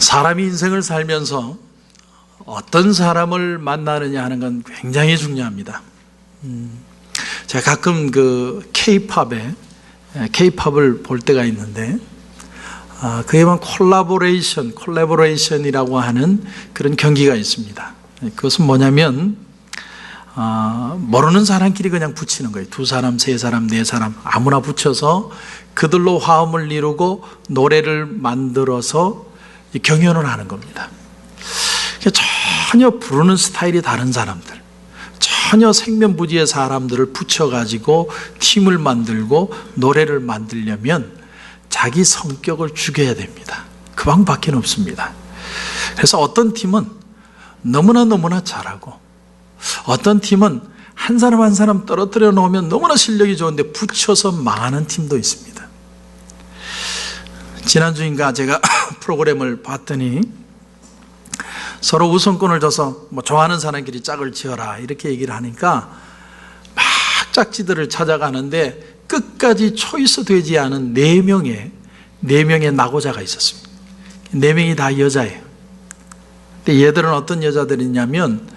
사람이 인생을 살면서 어떤 사람을 만나느냐 하는 건 굉장히 중요합니다. 제가 가끔 K-팝을 볼 때가 있는데, 그에 보면 콜라보레이션이라고 하는 그런 경기가 있습니다. 그것은 뭐냐면, 모르는 사람끼리 그냥 붙이는 거예요. 2사람, 3사람, 4사람 아무나 붙여서 그들로 화음을 이루고 노래를 만들어서 경연을 하는 겁니다. 전혀 부르는 스타일이 다른 사람들, 전혀 생면부지의 사람들을 붙여가지고 팀을 만들고 노래를 만들려면 자기 성격을 죽여야 됩니다. 그 방법밖에 없습니다. 그래서 어떤 팀은 너무나 잘하고, 어떤 팀은 한 사람 한 사람 떨어뜨려 놓으면 너무나 실력이 좋은데 붙여서 망하는 팀도 있습니다. 지난주인가 제가 프로그램을 봤더니 서로 우선권을 줘서 좋아하는 사람끼리 짝을 지어라 이렇게 얘기를 하니까 막 짝지들을 찾아가는데 끝까지 초이스 되지 않은 4명의 낙오자가 있었습니다. 4명이 다 여자예요. 근데 얘들은 어떤 여자들이냐면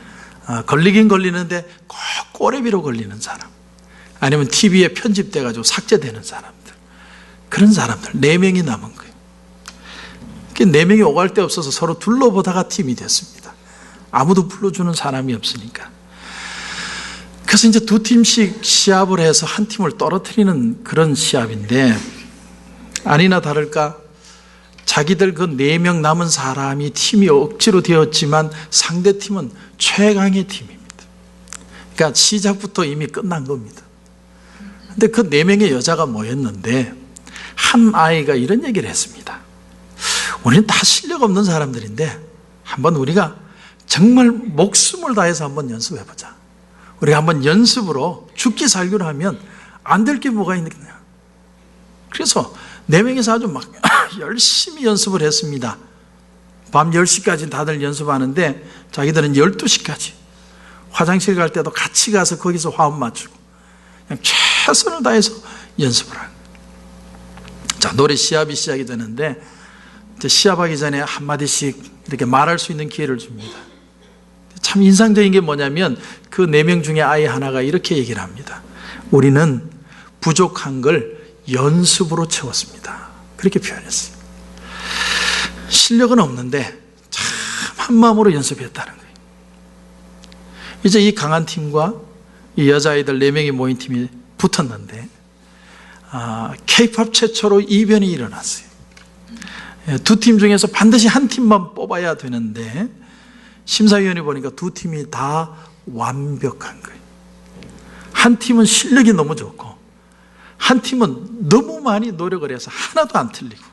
걸리긴 걸리는데 꼭 꼬레비로 걸리는 사람, 아니면 TV에 편집돼가지고 삭제되는 사람들, 그런 사람들 4명이 남은 거예요. 4명이 오갈 데 없어서 서로 둘러보다가 팀이 됐습니다. 아무도 불러주는 사람이 없으니까. 그래서 이제 2팀씩 시합을 해서 한 팀을 떨어뜨리는 그런 시합인데, 아니나 다를까 자기들 그 4명 남은 사람이 팀이 억지로 되었지만 상대팀은 최강의 팀입니다. 그러니까 시작부터 이미 끝난 겁니다. 근데 그 4명의 여자가 모였는데 한 아이가 이런 얘기를 했습니다. 우리는 다 실력 없는 사람들인데 한번 우리가 정말 목숨을 다해서 한번 연습해보자. 우리가 한번 연습으로 죽기 살기로 하면 안 될 게 뭐가 있느냐. 그래서 4명이서 아주 막 열심히 연습을 했습니다. 밤 10시까지 다들 연습하는데 자기들은 12시까지 화장실 갈 때도 같이 가서 거기서 화음 맞추고 그냥 최선을 다해서 연습을 하는 거예요. 자, 노래 시합이 시작이 되는데 시합하기 전에 한마디씩 이렇게 말할 수 있는 기회를 줍니다. 참 인상적인 게 뭐냐면 그 4명 중에 아이 하나가 이렇게 얘기를 합니다. 우리는 부족한 걸 연습으로 채웠습니다. 그렇게 표현했어요. 실력은 없는데 참 한마음으로 연습했다는 거예요. 이제 이 강한 팀과 이 여자아이들 4명이 모인 팀이 붙었는데 K-팝 최초로 이변이 일어났어요. 2팀 중에서 반드시 한 팀만 뽑아야 되는데 심사위원이 보니까 2팀이 다 완벽한 거예요. 한 팀은 실력이 너무 좋고 한 팀은 너무 많이 노력을 해서 하나도 안 틀리고,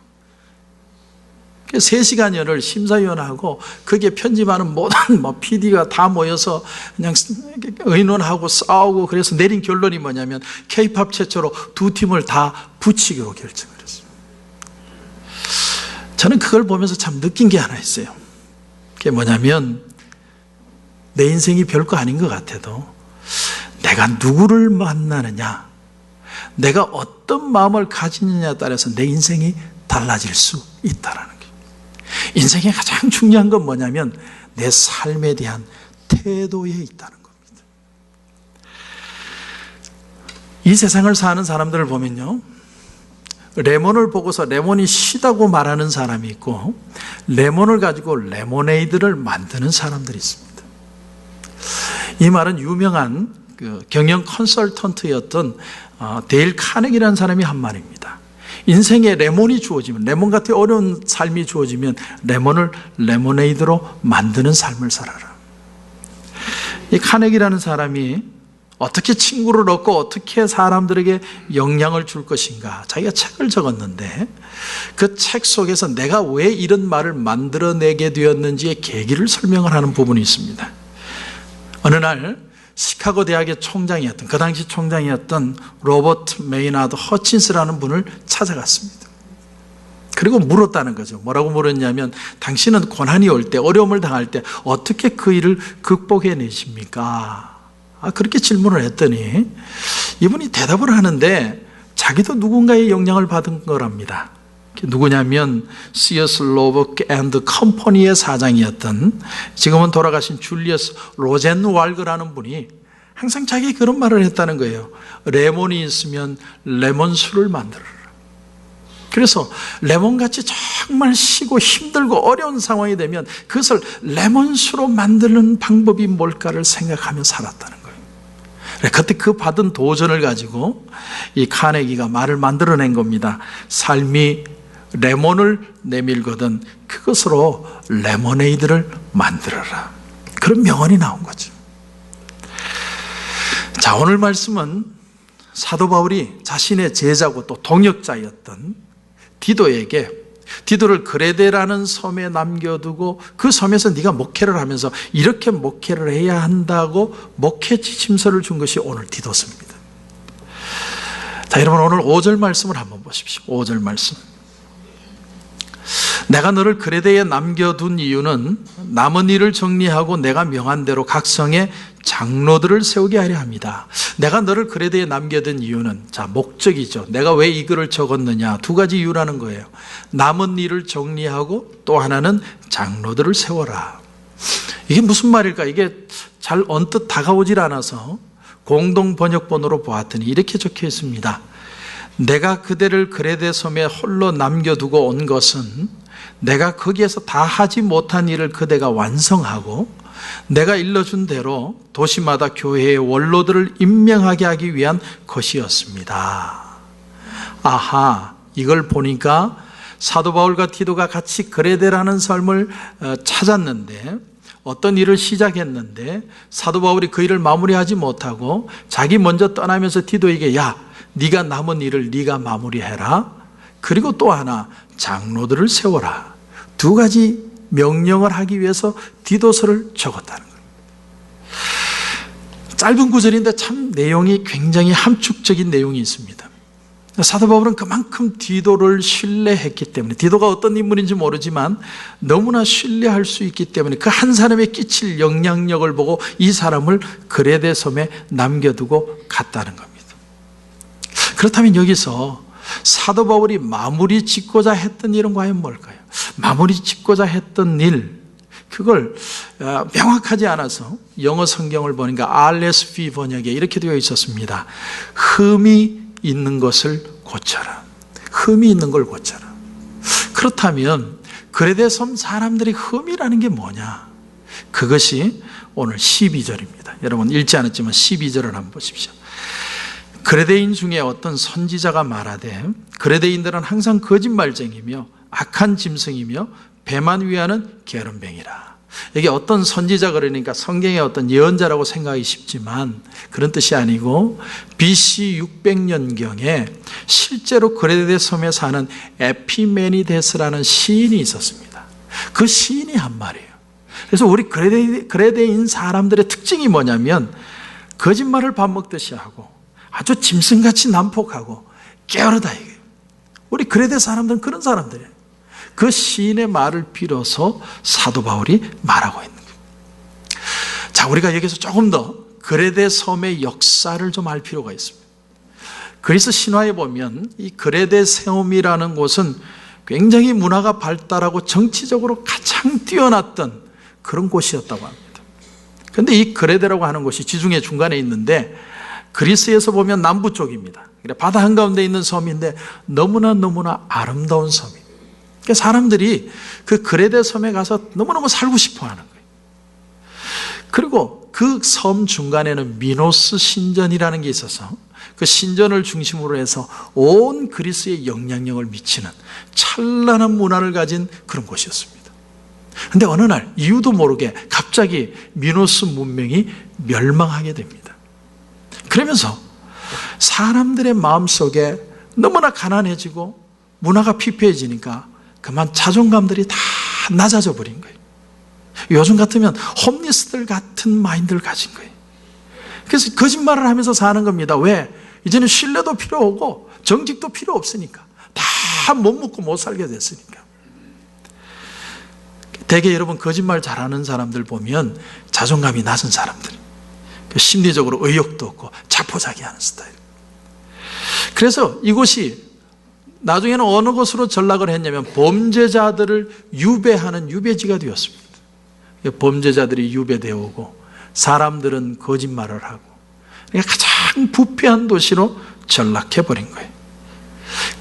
3시간여를 심사위원하고 거기에 편집하는 모든 PD가 다 모여서 그냥 의논하고 싸우고, 그래서 내린 결론이 뭐냐면 K-팝 최초로 2팀을 다 붙이기로 결정을 했어요. 저는 그걸 보면서 참 느낀 게 하나 있어요. 그게 뭐냐면 내 인생이 별거 아닌 것 같아도 내가 누구를 만나느냐, 내가 어떤 마음을 가지느냐에 따라서 내 인생이 달라질 수 있다는 거예요. 인생의 가장 중요한 건 뭐냐면 내 삶에 대한 태도에 있다는 겁니다. 이 세상을 사는 사람들을 보면요, 레몬을 보고서 레몬이 시다고 말하는 사람이 있고 레몬을 가지고 레모네이드를 만드는 사람들이 있습니다. 이 말은 유명한 경영 컨설턴트였던 데일 카네기라는 사람이 한 말입니다. 인생에 레몬이 주어지면, 레몬 같은 어려운 삶이 주어지면 레몬을 레모네이드로 만드는 삶을 살아라. 이 카네기라는 사람이 어떻게 친구를 얻고 어떻게 사람들에게 영향을 줄 것인가, 자기가 책을 적었는데 그 책 속에서 내가 왜 이런 말을 만들어내게 되었는지의 계기를 설명을 하는 부분이 있습니다. 어느 날 시카고 대학의 총장이었던, 그 당시 총장이었던 로버트 메이나드 허친스라는 분을 찾아갔습니다. 그리고 물었다는 거죠. 뭐라고 물었냐면 당신은 고난이 올 때, 어려움을 당할 때 어떻게 그 일을 극복해내십니까? 그렇게 질문을 했더니 이분이 대답을 하는데 자기도 누군가의 영향을 받은 거랍니다. 누구냐면 C.S. 로버크 앤드 컴퍼니의 사장이었던, 지금은 돌아가신 줄리어스 로젠왈그라는 분이 항상 자기 그런 말을 했다는 거예요. 레몬이 있으면 레몬수를 만들어라. 그래서 레몬같이 정말 시고 힘들고 어려운 상황이 되면 그것을 레몬수로 만드는 방법이 뭘까를 생각하며 살았다는 거예요. 그때 그 받은 도전을 가지고 이 카네기가 말을 만들어낸 겁니다. 삶이 레몬을 내밀거든 그것으로 레모네이드를 만들어라. 그런 명언이 나온 거죠. 자, 오늘 말씀은 사도 바울이 자신의 제자고 또 동역자였던 디도에게, 디도를 그레데라는 섬에 남겨두고 그 섬에서 네가 목회를 하면서 이렇게 목회를 해야 한다고 목회 지침서를 준 것이 오늘 디도서입니다. 자, 여러분 오늘 5절 말씀을 한번 보십시오. 5절 말씀. 내가 너를 그레데에 남겨둔 이유는 남은 일을 정리하고 내가 명한 대로 각 성에 장로들을 세우게 하려 합니다. 내가 너를 그레데에 남겨둔 이유는, 자, 목적이죠. 내가 왜 이 글을 적었느냐, 두 가지 이유라는 거예요. 남은 일을 정리하고 또 하나는 장로들을 세워라. 이게 무슨 말일까? 이게 잘 언뜻 다가오질 않아서 공동 번역본으로 보았더니 이렇게 적혀 있습니다. 내가 그대를 그레데 섬에 홀로 남겨두고 온 것은 내가 거기에서 다 하지 못한 일을 그대가 완성하고 내가 일러준 대로 도시마다 교회의 원로들을 임명하게 하기 위한 것이었습니다. 아하, 이걸 보니까 사도 바울과 디도가 같이 그레데라는 섬을 찾았는데, 어떤 일을 시작했는데 사도 바울이 그 일을 마무리하지 못하고 자기 먼저 떠나면서 디도에게, 야, 네가 남은 일을 네가 마무리해라. 그리고 또 하나, 장로들을 세워라. 두 가지 명령을 하기 위해서 디도서를 적었다는 거예요. 짧은 구절인데 참 내용이 굉장히 함축적인 내용이 있습니다. 사도 바울은 그만큼 디도를 신뢰했기 때문에, 디도가 어떤 인물인지 모르지만 너무나 신뢰할 수 있기 때문에 그 한 사람에 끼칠 영향력을 보고 이 사람을 그레데 섬에 남겨두고 갔다는 겁니다. 그렇다면 여기서 사도 바울이 마무리 짓고자 했던 일은 과연 뭘까요? 마무리 짓고자 했던 일, 그걸 명확하지 않아서 영어 성경을 보니까 RSV 번역에 이렇게 되어 있었습니다. 흠이 있는 것을 고쳐라. 흠이 있는 걸 고쳐라. 그렇다면 그레데 섬 사람들이 흠이라는 게 뭐냐? 그것이 오늘 12절입니다. 여러분 읽지 않았지만 12절을 한번 보십시오. 그레데인 중에 어떤 선지자가 말하되 그레데인들은 항상 거짓말쟁이며 악한 짐승이며 배만 위하는 게으름뱅이라. 이게 어떤 선지자, 그러니까 성경의 어떤 예언자라고 생각하기 쉽지만 그런 뜻이 아니고 BC 600년경에 실제로 그레데 섬에 사는 에피메니데스라는 시인이 있었습니다. 그 시인이 한 말이에요. 그래서 우리 그레데인 사람들의 특징이 뭐냐면 거짓말을 밥 먹듯이 하고 아주 짐승같이 난폭하고 게으르다 이거예요. 우리 그레데 사람들은 그런 사람들이에요. 그 시인의 말을 빌어서 사도 바울이 말하고 있는 거예요. 자, 우리가 여기서 조금 더 그레데 섬의 역사를 좀 알 필요가 있습니다. 그리스 신화에 보면 이 그레데 섬이라는 곳은 굉장히 문화가 발달하고 정치적으로 가장 뛰어났던 그런 곳이었다고 합니다. 그런데 이 그레데라고 하는 곳이 지중해 중간에 있는데 그리스에서 보면 남부 쪽입니다. 바다 한가운데 있는 섬인데 너무나 아름다운 섬이에요. 그러니까 사람들이 그 그레데 섬에 가서 너무너무 살고 싶어 하는 거예요. 그리고 그 섬 중간에는 미노스 신전이라는 게 있어서 그 신전을 중심으로 해서 온 그리스에 영향력을 미치는 찬란한 문화를 가진 그런 곳이었습니다. 그런데 어느 날 이유도 모르게 갑자기 미노스 문명이 멸망하게 됩니다. 그러면서 사람들의 마음속에 너무나 가난해지고 문화가 피폐해지니까 그만 자존감들이 다 낮아져 버린 거예요. 요즘 같으면 홈리스들 같은 마인드를 가진 거예요. 그래서 거짓말을 하면서 사는 겁니다. 왜? 이제는 신뢰도 필요 없고 정직도 필요 없으니까. 다 못 먹고 못 살게 됐으니까. 대개 여러분 거짓말 잘하는 사람들 보면 자존감이 낮은 사람들, 심리적으로 의욕도 없고 자포자기하는 스타일. 그래서 이곳이 나중에는 어느 곳으로 전락을 했냐면 범죄자들을 유배하는 유배지가 되었습니다. 범죄자들이 유배되어 오고 사람들은 거짓말을 하고 그러니까 가장 부패한 도시로 전락해버린 거예요.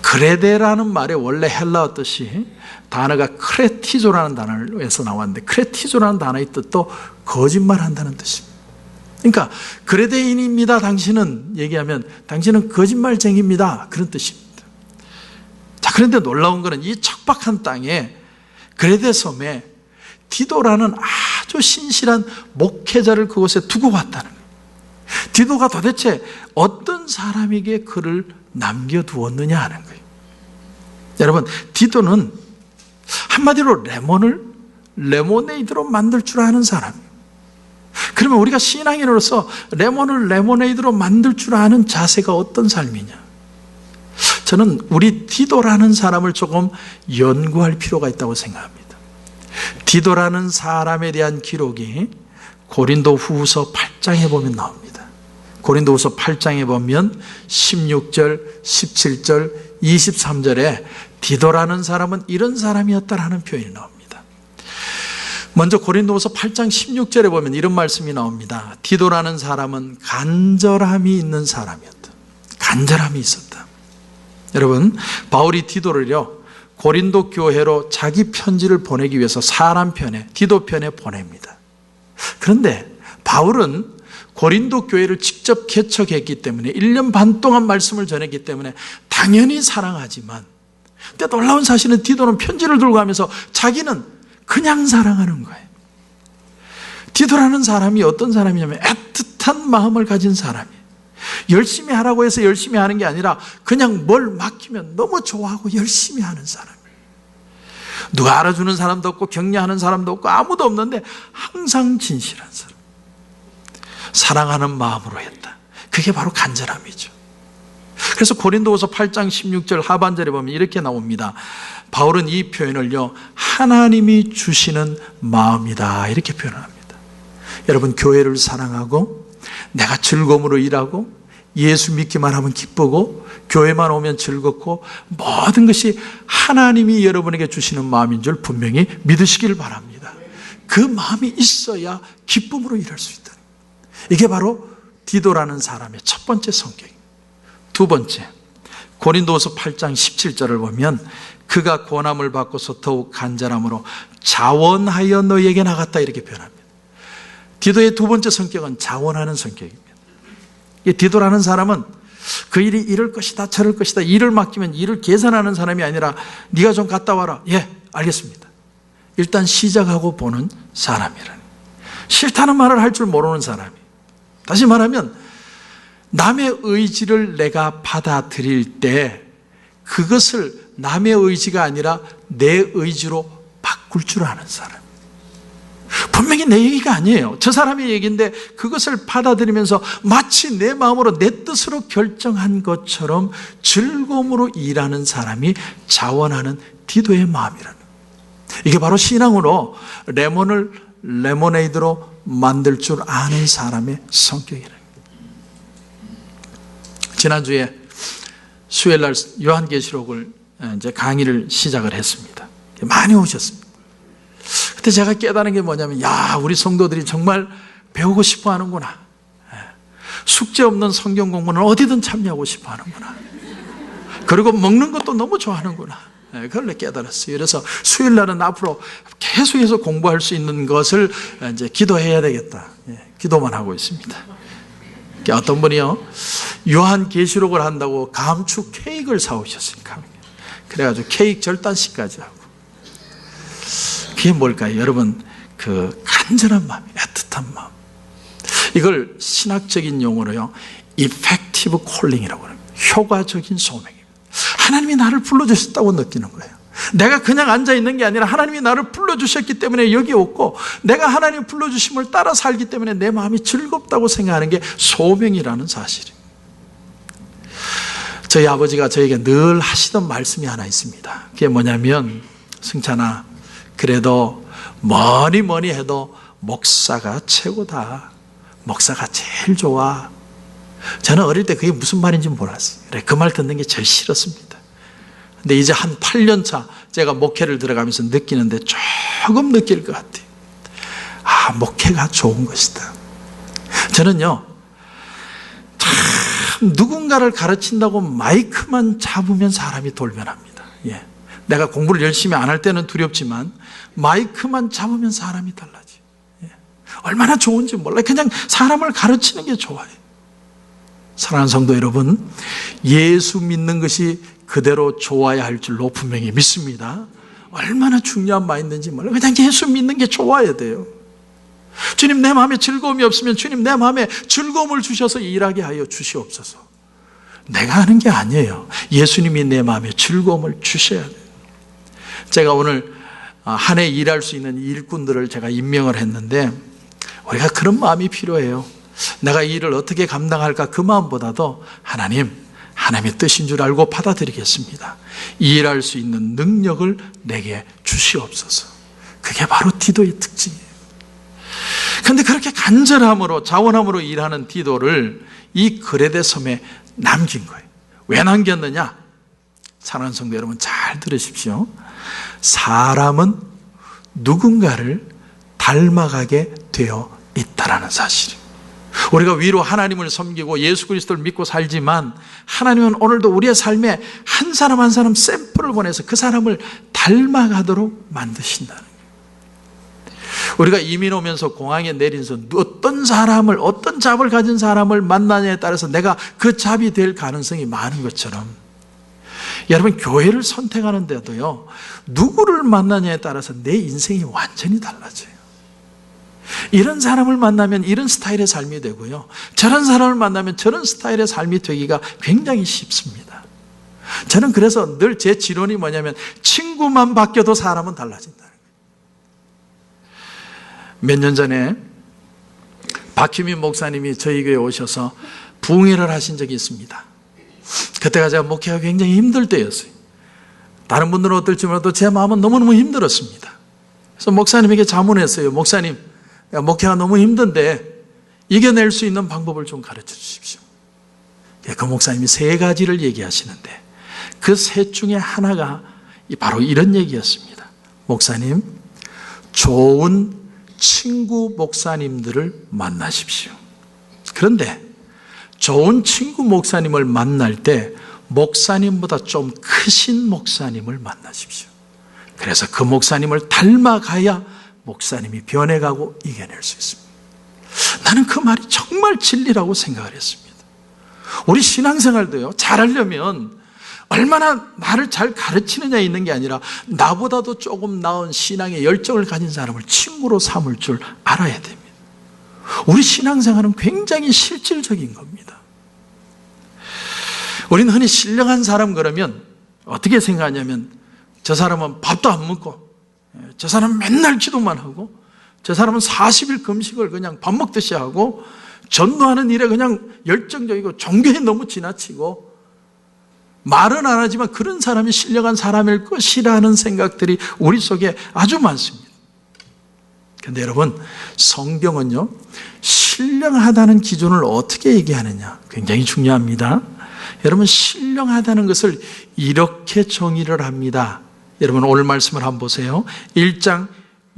그레데라는 말의 원래 헬라어 뜻이 단어가 크레티조라는 단어에서 나왔는데 크레티조라는 단어의 뜻도 거짓말한다는 뜻입니다. 그러니까 그레데인입니다 당신은 얘기하면 당신은 거짓말쟁이입니다 그런 뜻입니다. 자, 그런데 놀라운 것은 이 척박한 땅에 그레데 섬에 디도라는 아주 신실한 목회자를 그곳에 두고 왔다는 거예요. 디도가 도대체 어떤 사람에게 그를 남겨두었느냐 하는 거예요. 여러분, 디도는 한마디로 레몬을 레모네이드로 만들 줄 아는 사람이에요. 그러면 우리가 신앙인으로서 레몬을 레모네이드로 만들 줄 아는 자세가 어떤 삶이냐? 저는 우리 디도라는 사람을 조금 연구할 필요가 있다고 생각합니다. 디도라는 사람에 대한 기록이 고린도 후서 8장에 보면 나옵니다. 고린도 후서 8장에 보면 16절, 17절, 23절에 디도라는 사람은 이런 사람이었다라는 표현이 나옵니다. 먼저 고린도후서 8장 16절에 보면 이런 말씀이 나옵니다. 디도라는 사람은 간절함이 있는 사람이었다. 간절함이 있었다. 여러분, 바울이 디도를요 고린도 교회로 자기 편지를 보내기 위해서 사람 편에, 디도 편에 보냅니다. 그런데 바울은 고린도 교회를 직접 개척했기 때문에 1년 반 동안 말씀을 전했기 때문에 당연히 사랑하지만, 근데 놀라운 사실은 디도는 편지를 들고 가면서 자기는 그냥 사랑하는 거예요. 디도라는 사람이 어떤 사람이냐면 애틋한 마음을 가진 사람이에요. 열심히 하라고 해서 열심히 하는 게 아니라 그냥 뭘 맡기면 너무 좋아하고 열심히 하는 사람이에요. 누가 알아주는 사람도 없고 격려하는 사람도 없고 아무도 없는데 항상 진실한 사람, 사랑하는 마음으로 했다. 그게 바로 간절함이죠. 그래서 고린도후서 8장 16절 하반절에 보면 이렇게 나옵니다. 바울은 이 표현을요 하나님이 주시는 마음이다 이렇게 표현합니다. 여러분, 교회를 사랑하고 내가 즐거움으로 일하고 예수 믿기만 하면 기쁘고 교회만 오면 즐겁고 모든 것이 하나님이 여러분에게 주시는 마음인 줄 분명히 믿으시길 바랍니다. 그 마음이 있어야 기쁨으로 일할 수 있다. 이게 바로 디도라는 사람의 첫 번째 성격입니다. 두 번째, 고린도후서 8장 17절을 보면 그가 고난을 받고서 더욱 간절함으로 자원하여 너에게 나갔다 이렇게 표현합니다. 디도의 두 번째 성격은 자원하는 성격입니다. 이 디도라는 사람은 그 일이 이럴 것이다 저럴 것이다 일을 맡기면 일을 계산하는 사람이 아니라 네가 좀 갔다 와라. 예, 알겠습니다. 일단 시작하고 보는 사람이라는, 싫다는 말을 할 줄 모르는 사람이, 다시 말하면 남의 의지를 내가 받아들일 때 그것을 남의 의지가 아니라 내 의지로 바꿀 줄 아는 사람. 분명히 내 얘기가 아니에요. 저 사람의 얘기인데 그것을 받아들이면서 마치 내 마음으로 내 뜻으로 결정한 것처럼 즐거움으로 일하는 사람이 자원하는 디도의 마음이라는 거예요. 이게 바로 신앙으로 레몬을 레모네이드로 만들 줄 아는 사람의 성격이라는 거예요. 지난주에 수요일날 요한계시록을 이제 강의를 시작을 했습니다. 많이 오셨습니다. 그때 제가 깨달은 게 뭐냐면, 야, 우리 성도들이 정말 배우고 싶어 하는구나. 숙제 없는 성경 공부는 어디든 참여하고 싶어 하는구나. 그리고 먹는 것도 너무 좋아하는구나. 그걸 깨달았어요. 그래서 수요일 날은 앞으로 계속해서 공부할 수 있는 것을 이제 기도해야 되겠다. 기도만 하고 있습니다. 어떤 분이요, 요한계시록을 한다고 감축 케이크를 사오셨으니까. 그래가지고 케이크 절단식까지 하고. 그게 뭘까요? 여러분, 그 간절한 마음, 애틋한 마음. 이걸 신학적인 용어로요 effective calling이라고 합니다. 효과적인 소명입니다. 하나님이 나를 불러주셨다고 느끼는 거예요. 내가 그냥 앉아있는 게 아니라 하나님이 나를 불러주셨기 때문에 여기 왔고, 내가 하나님 불러주심을 따라 살기 때문에 내 마음이 즐겁다고 생각하는 게 소명이라는 사실입니다. 저희 아버지가 저에게 늘 하시던 말씀이 하나 있습니다. 그게 뭐냐면, 승찬아, 그래도 뭐니 해도 목사가 최고다. 목사가 제일 좋아. 저는 어릴 때 그게 무슨 말인지 몰랐어요. 그 말 듣는 게 제일 싫었습니다. 근데 이제 한 8년 차 제가 목회를 들어가면서 느끼는데 조금 느낄 것 같아요. 아, 목회가 좋은 것이다. 저는요, 참 누군가를 가르친다고 마이크만 잡으면 사람이 돌변합니다. 예. 내가 공부를 열심히 안 할 때는 두렵지만 마이크만 잡으면 사람이 달라져요. 예. 얼마나 좋은지 몰라요. 그냥 사람을 가르치는 게 좋아요. 사랑하는 성도 여러분, 예수 믿는 것이 그대로 좋아야 할 줄로 분명히 믿습니다. 얼마나 중요한 마인드인지 몰라요. 그냥 예수 믿는 게 좋아야 돼요. 주님, 내 마음에 즐거움이 없으면 주님, 내 마음에 즐거움을 주셔서 일하게 하여 주시옵소서. 내가 하는 게 아니에요. 예수님이 내 마음에 즐거움을 주셔야 돼요. 제가 오늘 한 해 일할 수 있는 일꾼들을 제가 임명을 했는데 우리가 그런 마음이 필요해요. 내가 이 일을 어떻게 감당할까, 그 마음보다도 하나님의 뜻인 줄 알고 받아들이겠습니다. 이 일할 수 있는 능력을 내게 주시옵소서. 그게 바로 디도의 특징이에요. 그런데 그렇게 간절함으로, 자원함으로 일하는 디도를 이 그레데 섬에 남긴 거예요. 왜 남겼느냐? 사랑하는 성도 여러분, 잘 들으십시오. 사람은 누군가를 닮아가게 되어 있다라는 사실이에요. 우리가 위로 하나님을 섬기고 예수 그리스도를 믿고 살지만 하나님은 오늘도 우리의 삶에 한 사람 한 사람 샘플을 보내서 그 사람을 닮아가도록 만드신다는 거예요. 우리가 이민 오면서 공항에 내린서 어떤 사람을, 어떤 잡을 가진 사람을 만나냐에 따라서 내가 그 잡이 될 가능성이 많은 것처럼, 여러분, 교회를 선택하는데도요, 누구를 만나냐에 따라서 내 인생이 완전히 달라져요. 이런 사람을 만나면 이런 스타일의 삶이 되고요, 저런 사람을 만나면 저런 스타일의 삶이 되기가 굉장히 쉽습니다. 저는 그래서 늘 제 지론이 뭐냐면 친구만 바뀌어도 사람은 달라진다는 거예요. 몇 년 전에 박규민 목사님이 저희 교회에 오셔서 부흥회를 하신 적이 있습니다. 그때가 제가 목회가 굉장히 힘들 때였어요. 다른 분들은 어떨지 몰라도 제 마음은 너무너무 힘들었습니다. 그래서 목사님에게 자문했어요. 목사님, 목회가 너무 힘든데 이겨낼 수 있는 방법을 좀 가르쳐 주십시오. 그 목사님이 3가지를 얘기하시는데 그 셋 중에 하나가 바로 이런 얘기였습니다. 목사님, 좋은 친구 목사님들을 만나십시오. 그런데 좋은 친구 목사님을 만날 때 목사님보다 좀 크신 목사님을 만나십시오. 그래서 그 목사님을 닮아가야 목사님이 변해가고 이겨낼 수 있습니다. 나는 그 말이 정말 진리라고 생각을 했습니다. 우리 신앙생활도요, 잘하려면 얼마나 나를 잘 가르치느냐에 있는 게 아니라 나보다도 조금 나은 신앙의 열정을 가진 사람을 친구로 삼을 줄 알아야 됩니다. 우리 신앙생활은 굉장히 실질적인 겁니다. 우리는 흔히 신령한 사람 그러면 어떻게 생각하냐면 저 사람은 밥도 안 먹고, 저 사람은 맨날 기도만 하고, 저 사람은 40일 금식을 그냥 밥 먹듯이 하고, 전도하는 일에 그냥 열정적이고 종교에 너무 지나치고, 말은 안 하지만 그런 사람이 신령한 사람일 것이라는 생각들이 우리 속에 아주 많습니다. 그런데 여러분, 성경은요, 신령하다는 기준을 어떻게 얘기하느냐 굉장히 중요합니다. 여러분, 신령하다는 것을 이렇게 정의를 합니다. 여러분, 오늘 말씀을 한번 보세요. 1장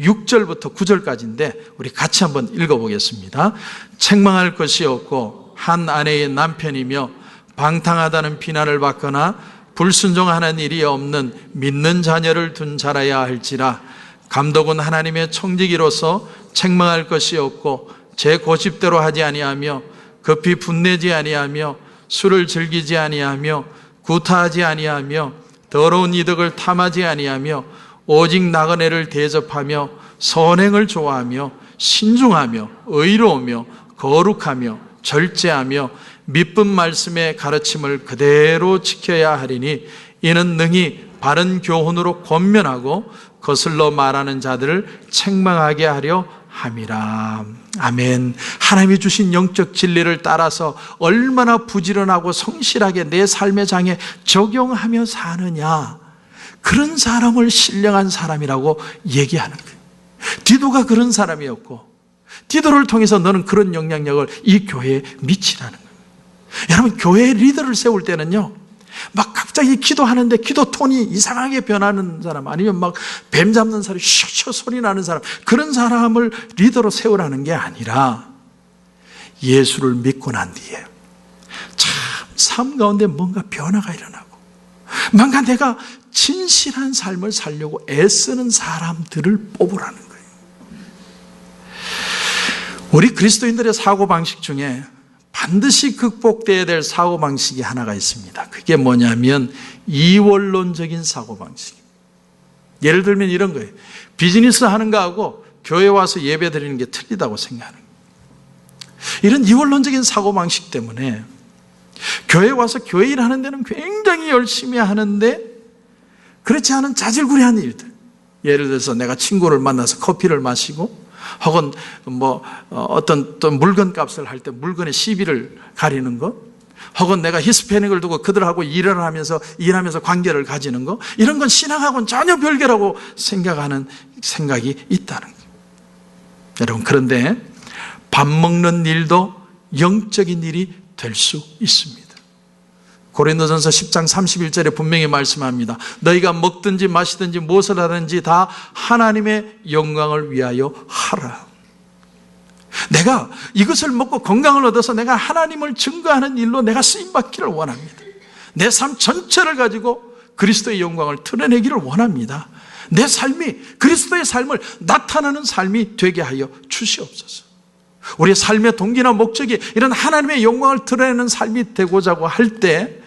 6절부터 9절까지인데 우리 같이 한번 읽어보겠습니다. 책망할 것이 없고 한 아내의 남편이며 방탕하다는 비난을 받거나 불순종하는 일이 없는 믿는 자녀를 둔 자라야 할지라. 감독은 하나님의 청지기로서 책망할 것이 없고 제 고집대로 하지 아니하며 급히 분내지 아니하며 술을 즐기지 아니하며 구타하지 아니하며 더러운 이득을 탐하지 아니하며 오직 나그네를 대접하며 선행을 좋아하며 신중하며 의로우며 거룩하며 절제하며 믿음 말씀의 가르침을 그대로 지켜야 하리니 이는 능히 바른 교훈으로 권면하고 거슬러 말하는 자들을 책망하게 하려 함이라. 아멘. 하나님이 주신 영적 진리를 따라서 얼마나 부지런하고 성실하게 내 삶의 장에 적용하며 사느냐, 그런 사람을 신령한 사람이라고 얘기하는 거예요. 디도가 그런 사람이었고 디도를 통해서 너는 그런 영향력을 이 교회에 미치라는 거예요. 여러분, 교회의 리더를 세울 때는요, 막 갑자기 기도하는데 기도 톤이 이상하게 변하는 사람, 아니면 막 뱀 잡는 사람이 슉슉 소리 나는 사람, 그런 사람을 리더로 세우라는 게 아니라 예수를 믿고 난 뒤에 참 삶 가운데 뭔가 변화가 일어나고 뭔가 내가 진실한 삶을 살려고 애쓰는 사람들을 뽑으라는 거예요. 우리 그리스도인들의 사고방식 중에 반드시 극복되어야 될 사고방식이 하나가 있습니다. 그게 뭐냐면 이원론적인 사고방식. 예를 들면 이런 거예요. 비즈니스 하는 거하고 교회 와서 예배 드리는 게 틀리다고 생각하는 거예요. 이런 이원론적인 사고방식 때문에 교회 와서 교회 일하는 데는 굉장히 열심히 하는데 그렇지 않은 자질구레한 일들, 예를 들어서 내가 친구를 만나서 커피를 마시고 혹은 어떤 또 물건 값을 할 때 물건의 시비를 가리는 것, 혹은 내가 히스패닉을 두고 그들하고 일하면서 관계를 가지는 것, 이런 건 신앙하고는 전혀 별개라고 생각하는 생각이 있다는 거예요. 여러분, 그런데 밥 먹는 일도 영적인 일이 될 수 있습니다. 고린도전서 10장 31절에 분명히 말씀합니다. 너희가 먹든지 마시든지 무엇을 하든지 다 하나님의 영광을 위하여 하라. 내가 이것을 먹고 건강을 얻어서 내가 하나님을 증거하는 일로 내가 쓰임받기를 원합니다. 내 삶 전체를 가지고 그리스도의 영광을 드러내기를 원합니다. 내 삶이 그리스도의 삶을 나타내는 삶이 되게 하여 주시옵소서. 우리의 삶의 동기나 목적이 이런 하나님의 영광을 드러내는 삶이 되고자 할 때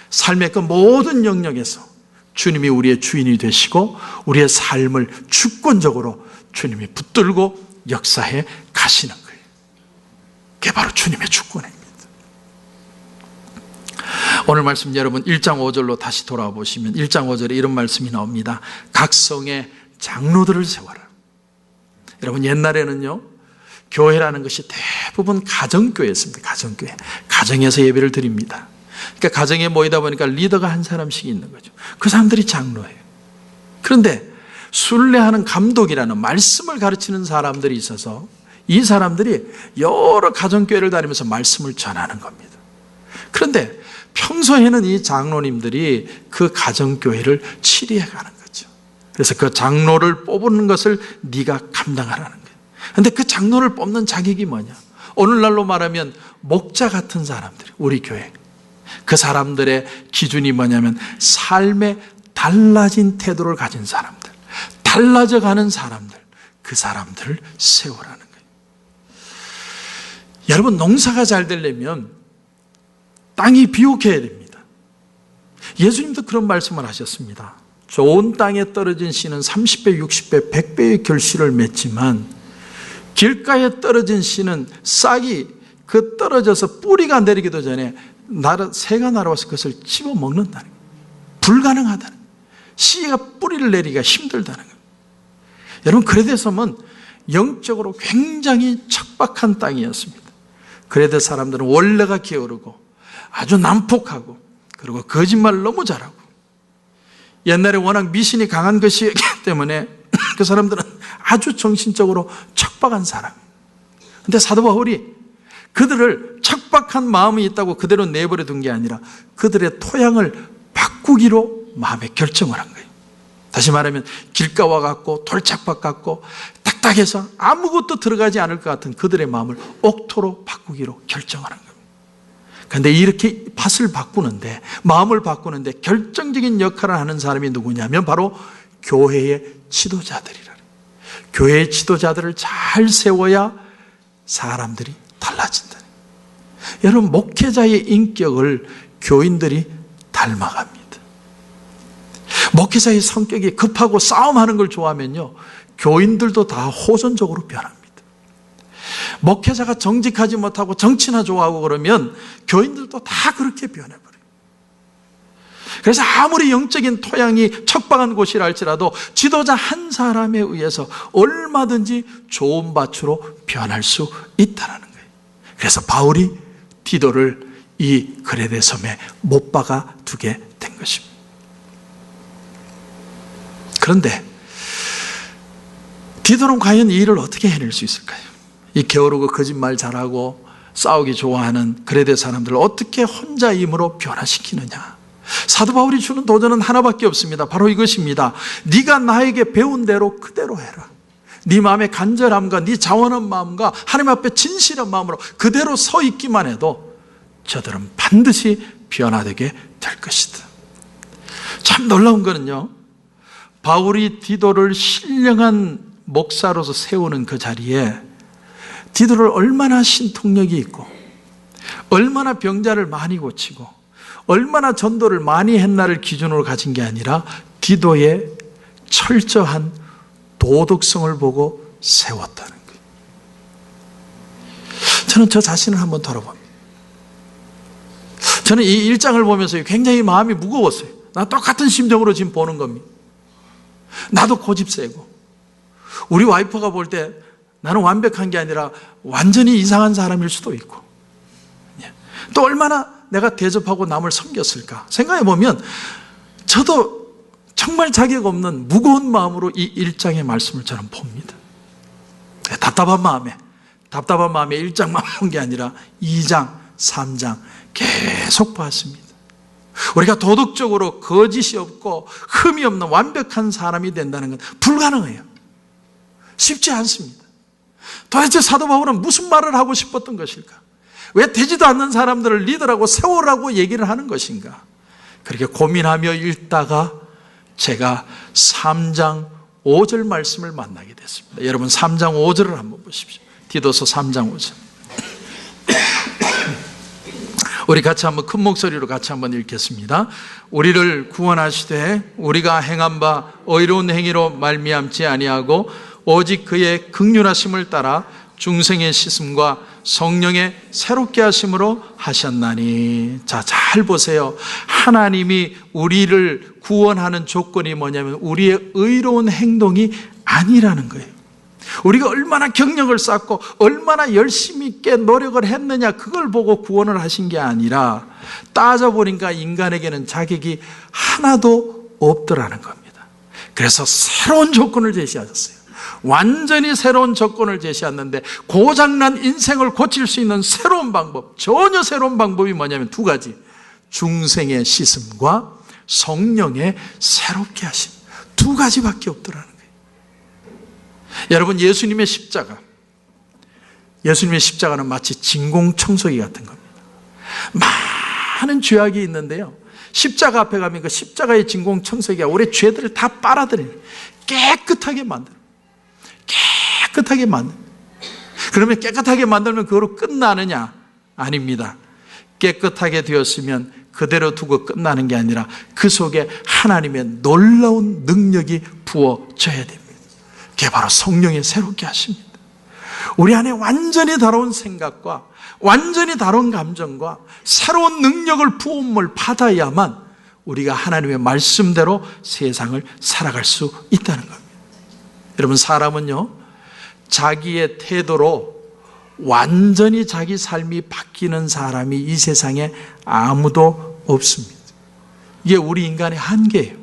삶의 그 모든 영역에서 주님이 우리의 주인이 되시고 우리의 삶을 주권적으로 주님이 붙들고 역사해 가시는 거예요. 그게 바로 주님의 주권입니다. 오늘 말씀 여러분 1장 5절로 다시 돌아와 보시면 1장 5절에 이런 말씀이 나옵니다. 각 성에 장로들을 세워라. 여러분, 옛날에는요, 교회라는 것이 대부분 가정교회였습니다. 가정교회. 가정에서 예배를 드립니다. 그러니까 가정에 모이다 보니까 리더가 한 사람씩 있는 거죠. 그 사람들이 장로예요. 그런데 순례하는 감독이라는 말씀을 가르치는 사람들이 있어서 이 사람들이 여러 가정교회를 다니면서 말씀을 전하는 겁니다. 그런데 평소에는 이 장로님들이 그 가정교회를 치리해 가는 거죠. 그래서 그 장로를 뽑는 것을 네가 감당하라는 거예요. 그런데 그 장로를 뽑는 자격이 뭐냐? 오늘날로 말하면 목자 같은 사람들, 우리 교회. 그 사람들의 기준이 뭐냐면 삶의 달라진 태도를 가진 사람들, 달라져 가는 사람들, 그 사람들을 세우라는 거예요. 여러분, 농사가 잘 되려면 땅이 비옥해야 됩니다. 예수님도 그런 말씀을 하셨습니다. 좋은 땅에 떨어진 씨는 30배, 60배, 100배의 결실을 맺지만 길가에 떨어진 씨는 싹이 그 떨어져서 뿌리가 내리기도 전에 새가 날아와서 그것을 집어먹는다는 거예요. 불가능하다는 거예요. 씨가 뿌리를 내리기가 힘들다는 거예요. 여러분, 그레데섬은 영적으로 굉장히 척박한 땅이었습니다. 그레데 사람들은 원래가 게으르고 아주 난폭하고 그리고 거짓말을 너무 잘하고 옛날에 워낙 미신이 강한 것이기 때문에 그 사람들은 아주 정신적으로 척박한 사람이에요. 그런데 사도 바울이 그들을 척박한 마음이 있다고 그대로 내버려 둔 게 아니라 그들의 토양을 바꾸기로 마음에 결정을 한 거예요. 다시 말하면 길가와 같고 돌짝밭 같고 딱딱해서 아무것도 들어가지 않을 것 같은 그들의 마음을 옥토로 바꾸기로 결정을 한 거예요. 그런데 이렇게 밭을 바꾸는데, 마음을 바꾸는데 결정적인 역할을 하는 사람이 누구냐면 바로 교회의 지도자들이라. 교회의 지도자들을 잘 세워야 사람들이 달라진다. 여러분, 목회자의 인격을 교인들이 닮아갑니다. 목회자의 성격이 급하고 싸움하는 걸 좋아하면요, 교인들도 다 호전적으로 변합니다. 목회자가 정직하지 못하고 정치나 좋아하고 그러면 교인들도 다 그렇게 변해버려요. 그래서 아무리 영적인 토양이 척박한 곳이라 할지라도 지도자 한 사람에 의해서 얼마든지 좋은 밭으로 변할 수 있다는 거예요. 그래서 바울이 디도를 이 그레데 섬에 못 박아 두게 된 것입니다. 그런데 디도는 과연 이 일을 어떻게 해낼 수 있을까요? 이 게으르고 거짓말 잘하고 싸우기 좋아하는 그레데 사람들을 어떻게 혼자 힘으로 변화시키느냐? 사도 바울이 주는 도전은 하나밖에 없습니다. 바로 이것입니다. 네가 나에게 배운 대로 그대로 해라. 네 마음의 간절함과 네 자원한 마음과 하나님 앞에 진실한 마음으로 그대로 서 있기만 해도 저들은 반드시 변화되게 될 것이다. 참 놀라운 거는요, 바울이 디도를 신령한 목사로서 세우는 그 자리에 디도를 얼마나 신통력이 있고 얼마나 병자를 많이 고치고 얼마나 전도를 많이 했나를 기준으로 가진 게 아니라 디도의 철저한 도덕성을 보고 세웠다는 거예요. 저는 저 자신을 한번 돌아봅니다. 저는 이 1장을 보면서 굉장히 마음이 무거웠어요. 나 똑같은 심정으로 지금 보는 겁니다. 나도 고집 세고 우리 와이프가 볼 때 나는 완벽한 게 아니라 완전히 이상한 사람일 수도 있고 또 얼마나 내가 대접하고 남을 섬겼을까 생각해 보면 저도 정말 자격 없는 무거운 마음으로 이 1장의 말씀을 저는 봅니다. 답답한 마음에 1장만 본 게 아니라 2장, 3장 계속 봤습니다. 우리가 도덕적으로 거짓이 없고 흠이 없는 완벽한 사람이 된다는 건 불가능해요. 쉽지 않습니다. 도대체 사도 바울은 무슨 말을 하고 싶었던 것일까? 왜 되지도 않는 사람들을 리더라고 세우라고 얘기를 하는 것인가? 그렇게 고민하며 읽다가 제가 3장 5절 말씀을 만나게 됐습니다. 여러분 3장 5절을 한번 보십시오. 디도서 3장 5절. 우리 같이 한번 큰 목소리로 같이 한번 읽겠습니다. 우리를 구원하시되 우리가 행한 바 의로운 행위로 말미암지 아니하고 오직 그의 긍휼하심을 따라 중생의 씻음과 성령의 새롭게 하심으로 하셨나니. 자, 잘 보세요. 하나님이 우리를 구원하는 조건이 뭐냐면 우리의 의로운 행동이 아니라는 거예요. 우리가 얼마나 경력을 쌓고 얼마나 열심히 있게 노력을 했느냐 그걸 보고 구원을 하신 게 아니라 따져보니까 인간에게는 자격이 하나도 없더라는 겁니다. 그래서 새로운 조건을 제시하셨어요. 완전히 새로운 조건을 제시했는데 고장난 인생을 고칠 수 있는 새로운 방법, 전혀 새로운 방법이 뭐냐면 두 가지, 중생의 씻음과 성령의 새롭게 하심, 두 가지밖에 없더라는 거예요. 여러분, 예수님의 십자가는 마치 진공청소기 같은 겁니다. 많은 죄악이 있는데요, 십자가 앞에 가면 그 십자가의 진공청소기가 우리 죄들을 다 빨아들여요. 깨끗하게 만들어요. 그러면 깨끗하게 만들면 그거로 끝나느냐? 아닙니다. 깨끗하게 되었으면 그대로 두고 끝나는 게 아니라 그 속에 하나님의 놀라운 능력이 부어져야 됩니다. 그게 바로 성령의 새롭게 하십니다. 우리 안에 완전히 다른 생각과 완전히 다른 감정과 새로운 능력을 부음을 받아야만 우리가 하나님의 말씀대로 세상을 살아갈 수 있다는 겁니다. 여러분, 사람은요, 자기의 태도로 완전히 자기 삶이 바뀌는 사람이 이 세상에 아무도 없습니다. 이게 우리 인간의 한계예요.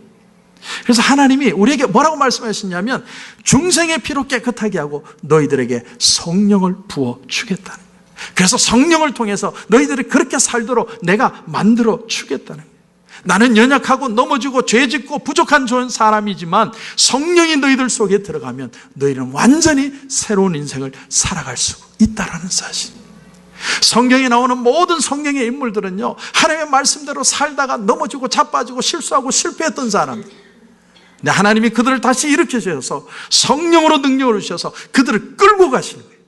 그래서 하나님이 우리에게 뭐라고 말씀하셨냐면 중생의 피로 깨끗하게 하고 너희들에게 성령을 부어주겠다는 거예요. 그래서 성령을 통해서 너희들이 그렇게 살도록 내가 만들어 주겠다는 거예요. 나는 연약하고 넘어지고 죄짓고 부족한 좋은 사람이지만 성령이 너희들 속에 들어가면 너희는 완전히 새로운 인생을 살아갈 수 있다는 사실. 성경에 나오는 모든 성령의 인물들은요, 하나님의 말씀대로 살다가 넘어지고 자빠지고 실수하고 실패했던 사람들. 근데 하나님이 그들을 다시 일으켜 주셔서 성령으로 능력을 주셔서 그들을 끌고 가시는 거예요.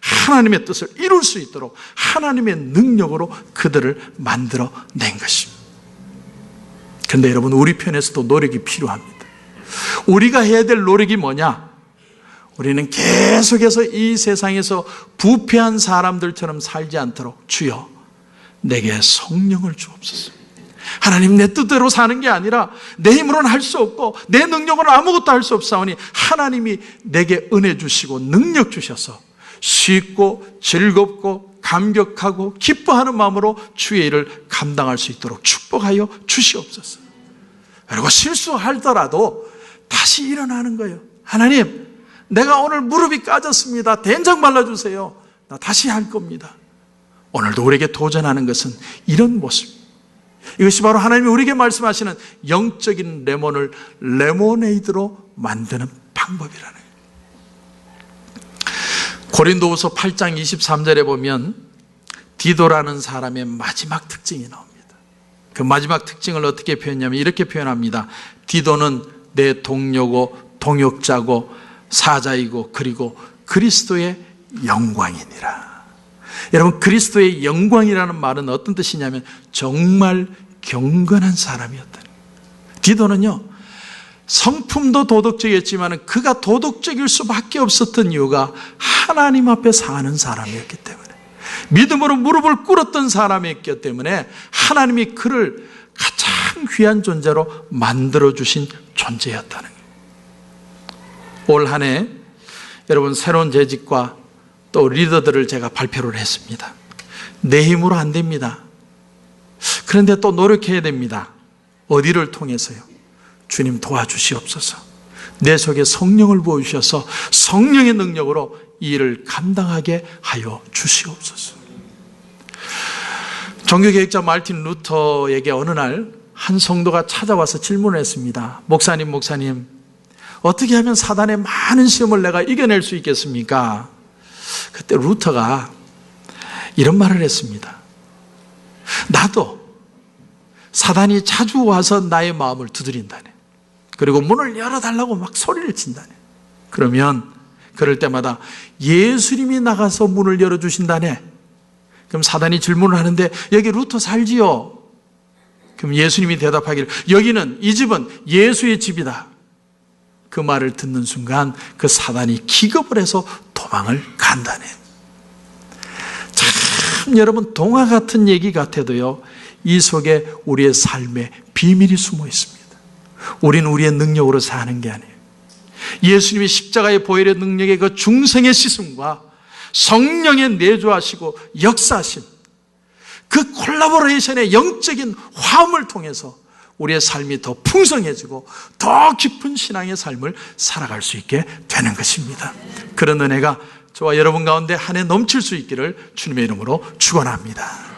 하나님의 뜻을 이룰 수 있도록 하나님의 능력으로 그들을 만들어낸 것입니다. 그런데 여러분, 우리 편에서도 노력이 필요합니다. 우리가 해야 될 노력이 뭐냐? 우리는 계속해서 이 세상에서 부패한 사람들처럼 살지 않도록 주여 내게 성령을 주옵소서. 하나님, 내 뜻대로 사는 게 아니라 내 힘으로는 할 수 없고 내 능력으로는 아무것도 할 수 없사오니 하나님이 내게 은혜 주시고 능력 주셔서 쉽고 즐겁고 감격하고 기뻐하는 마음으로 주의 일을 감당할 수 있도록 축복하여 주시옵소서. 그리고 실수하더라도 다시 일어나는 거예요. 하나님, 내가 오늘 무릎이 까졌습니다. 된장 발라주세요. 나 다시 할 겁니다. 오늘도 우리에게 도전하는 것은 이런 모습. 이것이 바로 하나님이 우리에게 말씀하시는 영적인 레몬을 레모네이드로 만드는 방법이라는 거예요. 고린도후서 8장 23절에 보면 디도라는 사람의 마지막 특징이 나옵니다. 그 마지막 특징을 어떻게 표현하냐면 이렇게 표현합니다. 디도는 내 동료고 동역자고 사자이고 그리고 그리스도의 영광이니라. 여러분, 그리스도의 영광이라는 말은 어떤 뜻이냐면 정말 경건한 사람이었다는 거예요. 디도는요, 성품도 도덕적이었지만 그가 도덕적일 수밖에 없었던 이유가 하나님 앞에 사는 사람이었기 때문에, 믿음으로 무릎을 꿇었던 사람이었기 때문에 하나님이 그를 가장 귀한 존재로 만들어주신 존재였다는 거예요. 올 한 해 여러분, 새로운 재직과 또 리더들을 제가 발표를 했습니다. 내 힘으로 안 됩니다. 그런데 또 노력해야 됩니다. 어디를 통해서요? 주님 도와주시옵소서. 내 속에 성령을 부어주셔서 성령의 능력으로 이 일을 감당하게 하여 주시옵소서. 종교개혁자 마르틴 루터에게 어느 날 한 성도가 찾아와서 질문을 했습니다. 목사님, 어떻게 하면 사단의 많은 시험을 내가 이겨낼 수 있겠습니까? 그때 루터가 이런 말을 했습니다. 나도 사단이 자주 와서 나의 마음을 두드린다네. 그리고 문을 열어달라고 막 소리를 친다네. 그러면 그럴 때마다 예수님이 나가서 문을 열어주신다네. 그럼 사단이 질문을 하는데 여기 루터 살지요? 그럼 예수님이 대답하기를 여기는, 이 집은 예수의 집이다. 그 말을 듣는 순간 그 사단이 기겁을 해서 도망을 간다네. 참 여러분, 동화 같은 얘기 같아도요, 이 속에 우리의 삶의 비밀이 숨어 있습니다. 우리는 우리의 능력으로 사는 게 아니에요. 예수님이 십자가의 보혈의 능력의 그 중생의 씻음과 성령의 내주하시고 역사하심, 그 콜라보레이션의 영적인 화음을 통해서 우리의 삶이 더 풍성해지고 더 깊은 신앙의 삶을 살아갈 수 있게 되는 것입니다. 그런 은혜가 저와 여러분 가운데 한 해 넘칠 수 있기를 주님의 이름으로 축원합니다.